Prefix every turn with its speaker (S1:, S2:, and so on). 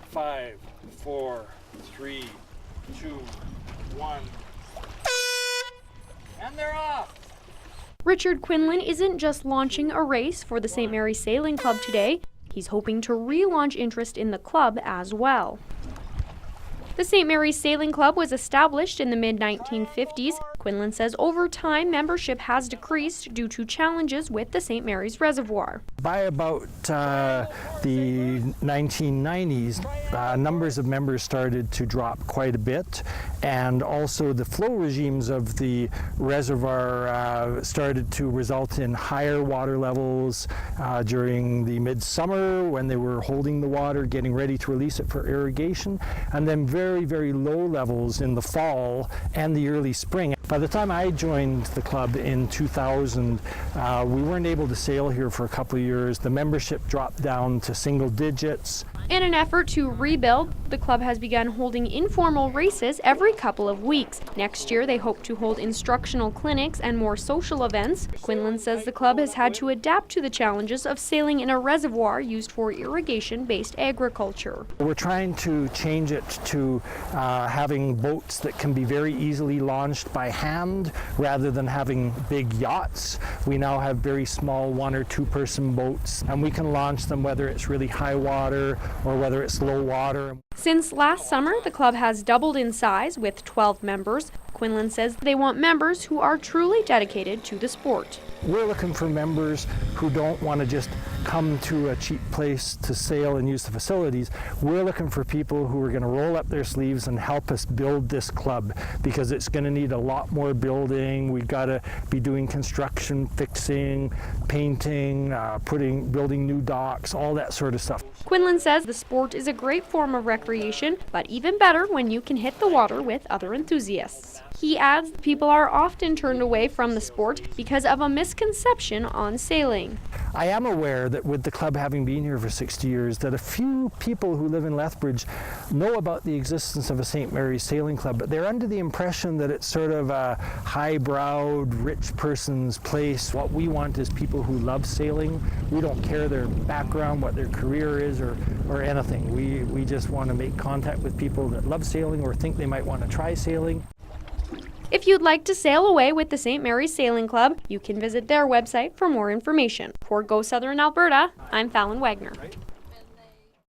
S1: 5, 4, 3, 2, 1. And they're off!
S2: Richard Quinlan isn't just launching a race for the St. Mary's Sailing Club today, he's hoping to relaunch interest in the club as well. The St. Mary's Sailing Club was established in the mid-1950s. Quinlan says over time membership has decreased due to challenges with the St. Mary's Reservoir.
S3: By about the 1990s, numbers of members started to drop quite a bit, and also the flow regimes of the reservoir started to result in higher water levels during the midsummer when they were holding the water, getting ready to release it for irrigation, and then very, very low levels in the fall and the early spring. By the time I joined the club in 2000, we weren't able to sail here for a couple of years. The membership dropped down to single digits.
S2: In an effort to rebuild, the club has begun holding informal races every couple of weeks. Next year, they hope to hold instructional clinics and more social events. Quinlan says the club has had to adapt to the challenges of sailing in a reservoir used for irrigation-based agriculture.
S3: We're trying to change it to having boats that can be very easily launched by hand rather than having big yachts. We now have very small 1 or 2 person boats, and we can launch them whether it's really high water or whether it's low water.
S2: Since last summer, the club has doubled in size with 12 members. Quinlan says they want members who are truly dedicated to the sport.
S3: We're looking for members who don't want to just come to a cheap place to sail and use the facilities. We're looking for people who are going to roll up their sleeves and help us build this club, because it's going to need a lot more building. We've got to be doing construction, fixing, painting, building new docks, all that sort of stuff.
S2: Quinlan says the sport is a great form of recreation, but even better when you can hit the water with other enthusiasts. He adds people are often turned away from the sport because of a misconception on sailing.
S3: I am aware that with the club having been here for 60 years, that a few people who live in Lethbridge know about the existence of a St. Mary's Sailing Club, but they're under the impression that it's sort of a high-browed, rich person's place. What we want is people who love sailing. We don't care their background, what their career is, or anything. We just want to make contact with people that love sailing or think they might want to try sailing.
S2: If you'd like to sail away with the St. Mary's Sailing Club, you can visit their website for more information. For Go Southern Alberta, I'm Fallon Wagner.